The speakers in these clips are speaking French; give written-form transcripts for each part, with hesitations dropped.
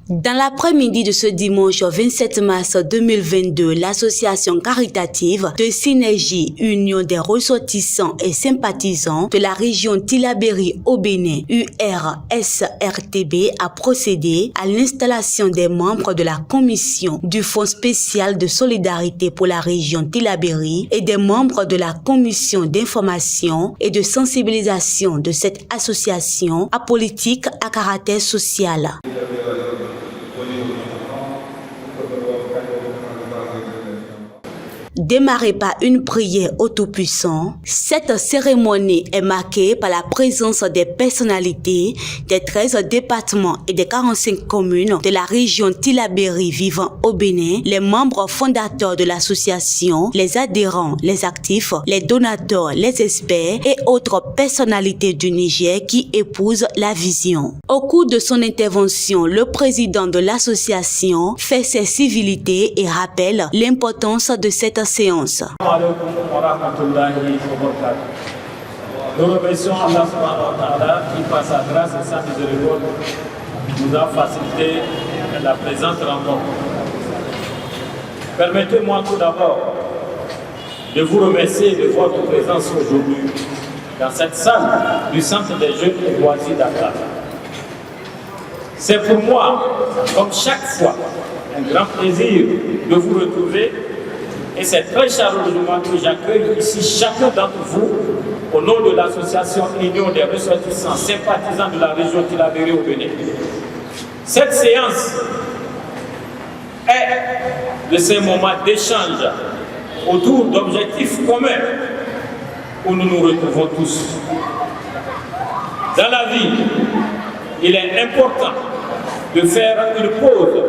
Dans l'après-midi de ce dimanche 27 mars 2022, l'association caritative de Synergie Union des ressortissants et sympathisants de la région Tillabéri au Bénin, URSRTB, a procédé à l'installation des membres de la commission du Fonds spécial de solidarité pour la région Tillabéri et des membres de la commission d'information et de sensibilisation de cette association apolitique à caractère social. Démarrée par une prière au Tout-Puissant, cette cérémonie est marquée par la présence des personnalités des 13 départements et des 45 communes de la région Tillabéri vivant au Bénin, les membres fondateurs de l'association, les adhérents, les actifs, les donateurs, les experts et autres personnalités du Niger qui épousent la vision. Au cours de son intervention, le président de l'association fait ses civilités et rappelle l'importance de cette séance. Nous remercions Allah subhanahu wa ta'ala qui, par sa grâce et sa miséricorde, nous a facilité la présente rencontre. Permettez-moi tout d'abord de vous remercier de votre présence aujourd'hui dans cette salle du Centre des Jeunes et Loisirs Dakar. C'est pour moi, comme chaque fois, un grand plaisir de vous retrouver. Et c'est très chaleureusement que j'accueille ici chacun d'entre vous au nom de l'association Union des ressortissants sympathisants de la région Tillabéri au Bénin. Cette séance est de ces moments d'échange autour d'objectifs communs où nous nous retrouvons tous. Dans la vie, il est important de faire une pause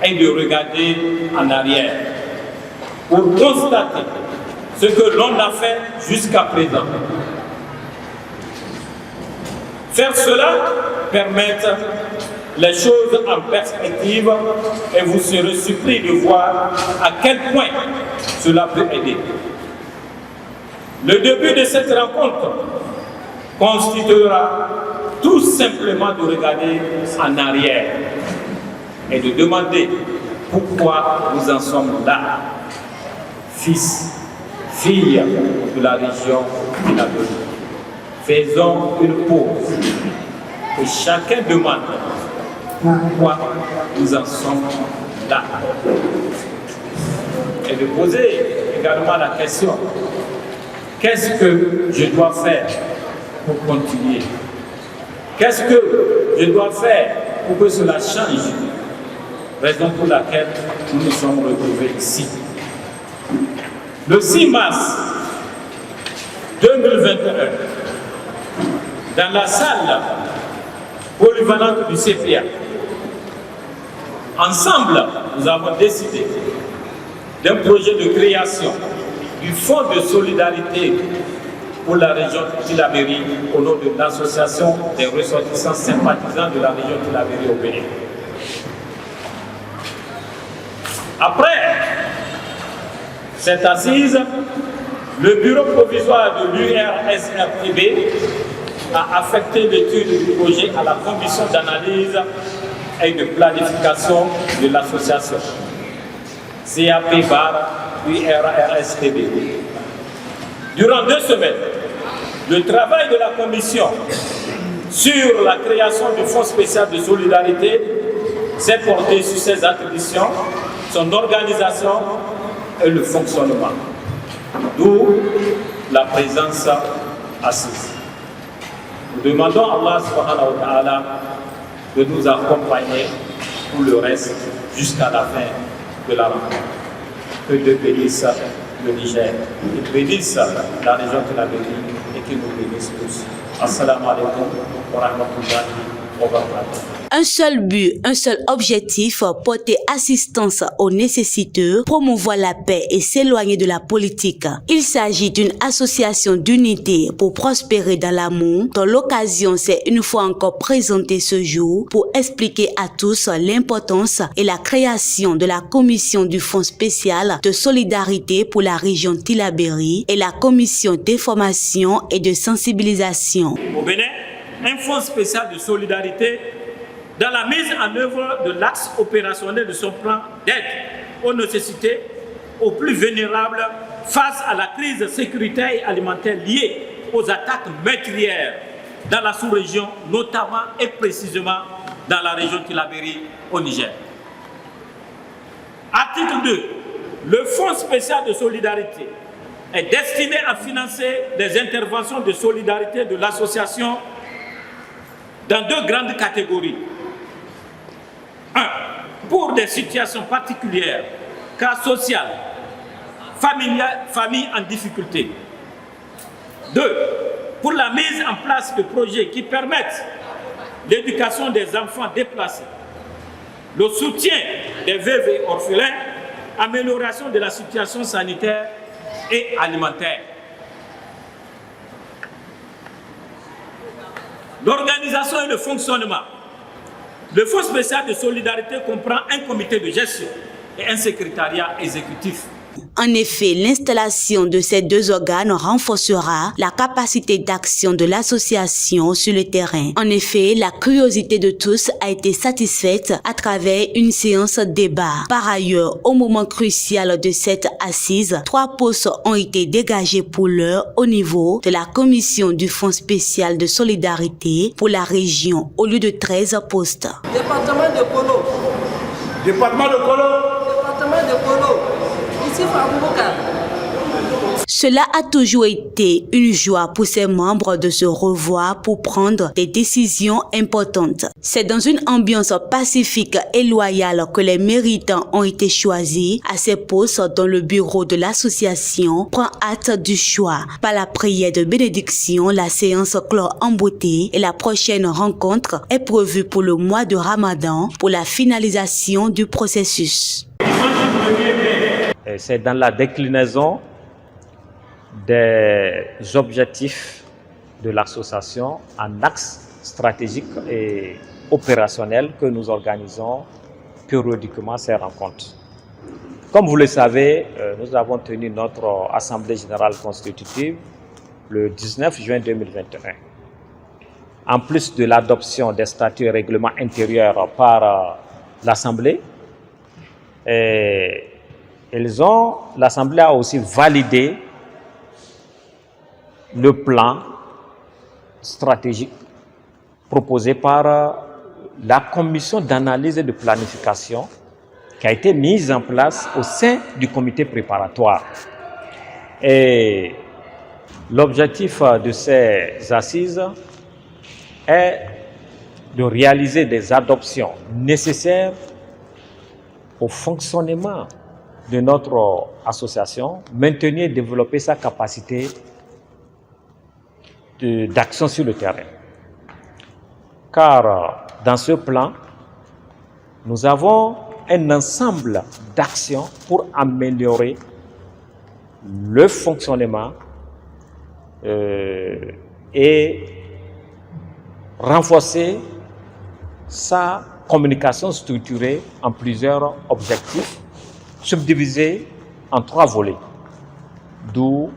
et de regarder en arrière pour constater ce que l'on a fait jusqu'à présent. Faire cela permet les choses en perspective et vous serez surpris de voir à quel point cela peut aider. Le début de cette rencontre constituera tout simplement de regarder en arrière et de demander pourquoi nous en sommes là. Fils, filles de la région Tillabéri, faisons une pause et chacun demande pourquoi nous en sommes là. Et de poser également la question, qu'est-ce que je dois faire pour continuer? Qu'est-ce que je dois faire pour que cela change? Raison pour laquelle nous nous sommes retrouvés ici. Le 6 mars 2021, dans la salle polyvalente du CPA, ensemble, nous avons décidé d'un projet de création du Fonds de solidarité pour la région Tillabéri au nom de l'association des ressortissants sympathisants de la région Tillabéri au Bénin. Après cette assise, le bureau provisoire de l'URSRTB a affecté l'étude du projet à la commission d'analyse et de planification de l'association CAP/URSRTB. Durant 2 semaines, le travail de la commission sur la création du Fonds spécial de solidarité s'est porté sur ses attributions, son organisation et le fonctionnement, d'où la présence assise. Nous demandons à Allah subhanahu wa ta'ala de nous accompagner pour le reste jusqu'à la fin de la rencontre. Que Dieu bénisse le Niger, qu'il bénisse la région Tillabéri et qu'il nous bénisse tous. Assalamu alaikum wa rahmatullahi wa barakatuh. Un seul but, un seul objectif, porter assistance aux nécessiteux, promouvoir la paix et s'éloigner de la politique. Il s'agit d'une association d'unité pour prospérer dans l'amour, dont l'occasion s'est une fois encore présentée ce jour pour expliquer à tous l'importance et la création de la commission du Fonds spécial de solidarité pour la région Tillabéri et la commission d'information et de sensibilisation. Au Bénin, un fonds spécial de solidarité dans la mise en œuvre de l'axe opérationnel de son plan d'aide aux nécessités aux plus vulnérables face à la crise sécuritaire et alimentaire liée aux attaques meurtrières dans la sous-région, notamment et précisément dans la région Tillabéri au Niger. Article 2. Le Fonds spécial de solidarité est destiné à financer des interventions de solidarité de l'association dans deux grandes catégories. 1. Pour des situations particulières, cas social, famille en difficulté. 2. Pour la mise en place de projets qui permettent l'éducation des enfants déplacés, le soutien des veuves et orphelins, amélioration de la situation sanitaire et alimentaire. L'organisation et le fonctionnement. Le Fonds spécial de solidarité comprend un comité de gestion et un secrétariat exécutif. En effet, l'installation de ces deux organes renforcera la capacité d'action de l'association sur le terrain. En effet, la curiosité de tous a été satisfaite à travers une séance débat. Par ailleurs, au moment crucial de cette assise, 3 postes ont été dégagés pour l'heure au niveau de la commission du Fonds spécial de solidarité pour la région, au lieu de 13 postes. Département de Kolo. Département de Kolo. Département de Kolo. Ici, Fabouka. Cela a toujours été une joie pour ses membres de se revoir pour prendre des décisions importantes. C'est dans une ambiance pacifique et loyale que les méritants ont été choisis à ces postes dont le bureau de l'association prend acte du choix. Par la prière de bénédiction, la séance clôt en beauté et la prochaine rencontre est prévue pour le mois de Ramadan pour la finalisation du processus. C'est dans la déclinaison des objectifs de l'association en axe stratégique et opérationnel que nous organisons périodiquement ces rencontres. Comme vous le savez, nous avons tenu notre Assemblée générale constitutive le 19 juin 2021. En plus de l'adoption des statuts et règlements intérieurs par l'Assemblée, l'Assemblée a aussi validé le plan stratégique proposé par la commission d'analyse et de planification qui a été mise en place au sein du comité préparatoire. Et l'objectif de ces assises est de réaliser des adoptions nécessaires au fonctionnement de notre association, maintenir et développer sa capacité d'action sur le terrain. Car dans ce plan, nous avons un ensemble d'actions pour améliorer le fonctionnement et renforcer sa communication structurée en plusieurs objectifs, subdivisés en 3 volets. D'où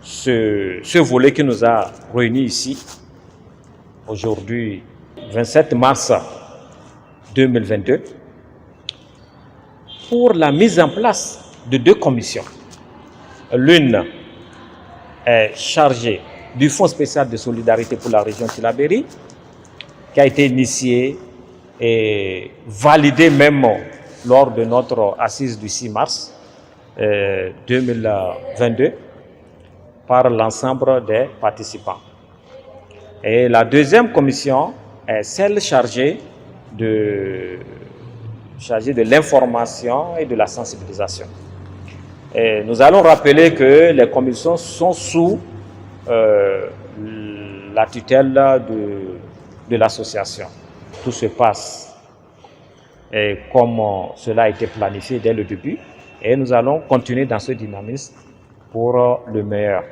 ce volet qui nous a réunis ici, aujourd'hui 27 mars 2022, pour la mise en place de 2 commissions. L'une est chargée du Fonds spécial de solidarité pour la région Tillabéri, qui a été initiée et validée même lors de notre assise du 6 mars 2022 par l'ensemble des participants. Et la deuxième commission est celle chargée de l'information et de la sensibilisation. Et nous allons rappeler que les commissions sont sous la tutelle de l'association. Tout se passe comme cela a été planifié dès le début et nous allons continuer dans ce dynamisme pour le meilleur,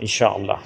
Inch'Allah.